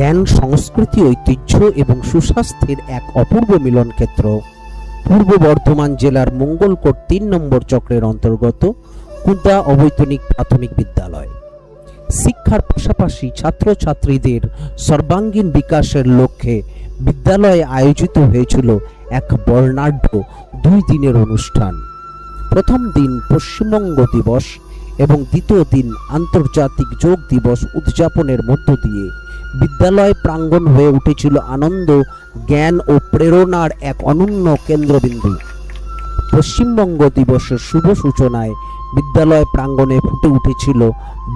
জ্ঞান, সংস্কৃতি, ঐতিহ্য এবং সুস্বাস্থ্যের এক অপূর্ব মিলন ক্ষেত্র। পূর্ব বর্ধমান জেলার মঙ্গলকোট ৩ নম্বর চক্রের অন্তর্গত কুন্দা অবৈতনিক প্রাথমিক বিদ্যালয় শিক্ষার পাশাপাশি ছাত্রছাত্রীদের সর্বাঙ্গীন বিকাশের লক্ষ্যে বিদ্যালয়ে আয়োজিত হয়েছিল এক বর্ণাঢ্য 2 দিনের অনুষ্ঠান। প্রথম দিন পশ্চিমবঙ্গ দিবস এবং দ্বিতীয় দিন আন্তর্জাতিক যোগ দিবস উদযাপনের মধ্য দিয়ে বিদ্যালয় প্রাঙ্গণ হয়ে উঠেছিল আনন্দ, জ্ঞান ও প্রেরণার এক অনন্য কেন্দ্রবিন্দু। পশ্চিমবঙ্গ দিবসের শুভ সূচনায় বিদ্যালয় প্রাঙ্গণে ফুটে উঠেছিল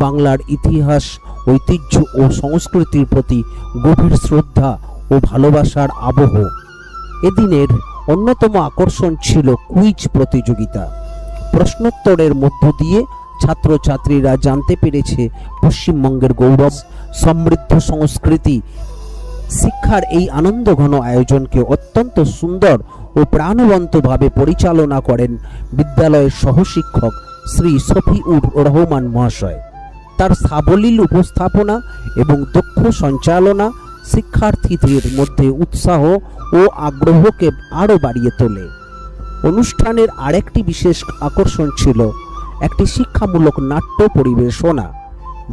বাংলার ইতিহাস, ঐতিহ্য ও সংস্কৃতির প্রতি গভীর শ্রদ্ধা ও ভালোবাসার আবহ। এদিনের অন্যতম আকর্ষণ ছিল কুইজ প্রতিযোগিতা। প্রশ্নোত্তরের মধ্য দিয়ে ছাত্রছাত্রীরা জানতে পেরেছে পশ্চিমবঙ্গের গৌরব, সমৃদ্ধ সংস্কৃতি। শিক্ষার এই আনন্দঘন আয়োজনকে অত্যন্ত সুন্দর ও প্রাণবন্তভাবে পরিচালনা করেন বিদ্যালয়ের সহশিক্ষক শ্রী শফিউর রহমান মহাশয়। তার সাবলীল উপস্থাপনা এবং দক্ষ সঞ্চালনা শিক্ষার্থীদের মধ্যে উৎসাহ ও আগ্রহকে আরও বাড়িয়ে তোলে। অনুষ্ঠানের আরেকটি বিশেষ আকর্ষণ ছিল একটি শিক্ষামূলক নাট্য পরিবেশনা।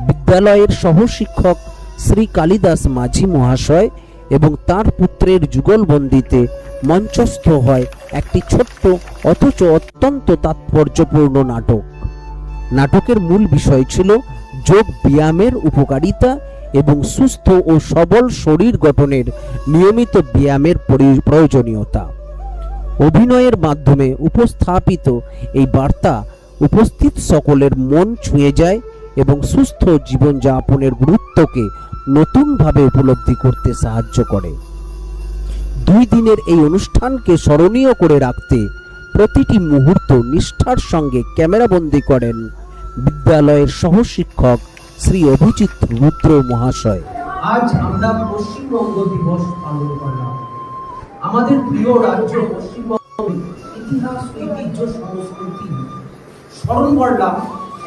বিদ্যালয়ের সহশিক্ষক শ্রী কালিদাস মাঝি মহাশয় এবং তার পুত্রের যুগলবন্দিতে মঞ্চস্থ হয় একটি ছোট্ট অথচ অত্যন্ত তাৎপর্যপূর্ণ নাটক। নাটকের মূল বিষয় ছিল যোগ ব্যায়ামের উপকারিতা এবং সুস্থ ও সবল শরীর গঠনের নিয়মিত ব্যায়ামের প্রয়োজনীয়তা। অভিনয়ের মাধ্যমে উপস্থাপিত এই বার্তা উপস্থিত সকলের মন ছুঁয়ে যায় এবং সুস্থ জীবনযাপনের গুরুত্বকে নতুনভাবে উপলব্ধি করতে সাহায্য করে। 2 দিনের এই অনুষ্ঠানকে স্মরণীয় করে রাখতে প্রতিটি মুহূর্ত নিষ্ঠার সঙ্গে ক্যামেরাবন্দি করেন বিদ্যালয়ের সহশিক্ষক শ্রী অভিজিৎ রুদ্র মহাশয়। আজ আমরা পশ্চিমবঙ্গ দিবস পালন করলাম। আমাদের প্রিয় রাজ্য পশ্চিমবঙ্গের ইতিহাস, ঐতিহ্য, সংস্কৃতি স্মরণ করলাম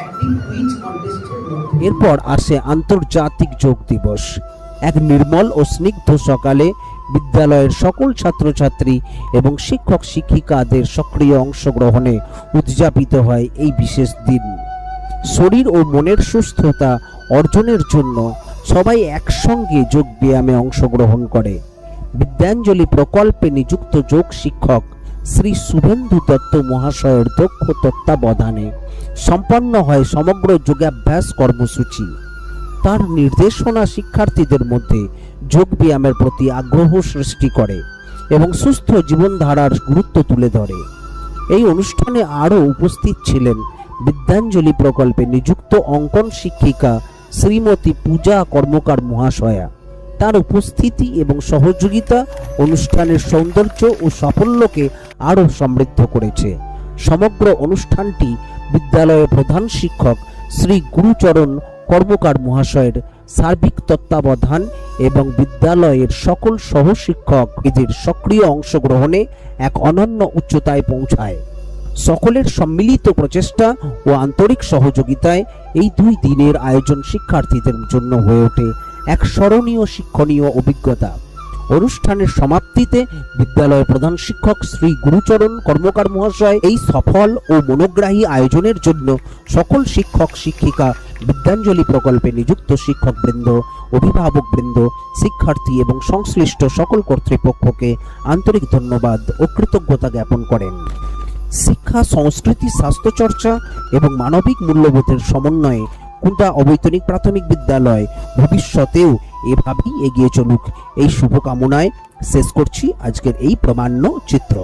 একটি কুইজ কন্টেস্টের মধ্যে। এরপর আসে আন্তর্জাতিক যোগ দিবস। এক নির্মল ও স্নিগ্ধ সকালে বিদ্যালয়ের সকল ছাত্রছাত্রী এবং শিক্ষক শিক্ষিকাদের সক্রিয় অংশগ্রহণে উদযাপিত হয় এই বিশেষ দিন। শরীর ও মনের সুস্থতা অর্জনের জন্য সবাই একসঙ্গে যোগ ব্যায়ামে অংশগ্রহণ করে। বিদ্যাঞ্জলি প্রকল্পে নিযুক্ত যোগ শিক্ষক শ্রী শুভেন্দু দত্ত মহাশয়ের দক্ষ তত্ত্বাবধানে সম্পন্ন হয় সমগ্র যোগাভ্যাস কর্মসূচি। তার নির্দেশনা শিক্ষার্থীদের মধ্যে যোগ ব্যায়ামের প্রতি আগ্রহ সৃষ্টি করে এবং সুস্থ জীবনধারার গুরুত্ব তুলে ধরে। এই অনুষ্ঠানে আরও উপস্থিত ছিলেন বিদ্যাঞ্জলি প্রকল্পে নিযুক্ত অঙ্কন শিক্ষিকা শ্রীমতী পূজা কর্মকার মহাশয়া। তার উপস্থিতি এবং সহযোগিতা অনুষ্ঠানের সৌন্দর্য ও সাফল্যকে আরও সমৃদ্ধ করেছে। সমগ্র অনুষ্ঠানটি বিদ্যালয়ের প্রধান শিক্ষক শ্রী গুরুচরণ কর্মকার মহাশয়ের সার্বিক তত্ত্বাবধান এবং বিদ্যালয়ের সকল সহশিক্ষক এদের সক্রিয় অংশগ্রহণে এক অনন্য উচ্চতায় পৌঁছায়। সকলের সম্মিলিত প্রচেষ্টা ও আন্তরিক সহযোগিতায় এই 2 দিনের আয়োজন শিক্ষার্থীদের জন্য হয়ে ওঠে এক স্মরণীয় শিক্ষণীয় অভিজ্ঞতা। অনুষ্ঠানের সমাপ্তিতে বিদ্যালয়ের প্রধান শিক্ষক শ্রী গুরুচরণ কর্মকার মহাশয় এই সফল ও মনোগ্রাহী আয়োজনের জন্য সকল শিক্ষক শিক্ষিকা, বিদ্যাঞ্জলি প্রকল্পে নিযুক্ত শিক্ষকবৃন্দ, অভিভাবকবৃন্দ, শিক্ষার্থী এবং সংশ্লিষ্ট সকল কর্তৃপক্ষকে আন্তরিক ধন্যবাদ ও কৃতজ্ঞতা জ্ঞাপন করেন। শিক্ষা, সংস্কৃতি, স্বাস্থ্যচর্চা এবং মানবিক মূল্যবোধের সমন্বয়ে কুন্দা অবৈতনিক প্রাথমিক বিদ্যালয় ভবিষ্যতেও এভাবেই এগিয়ে চলুক, এই শুভকামনায় শেষ করছি আজকের এই প্রামাণ্য চিত্র।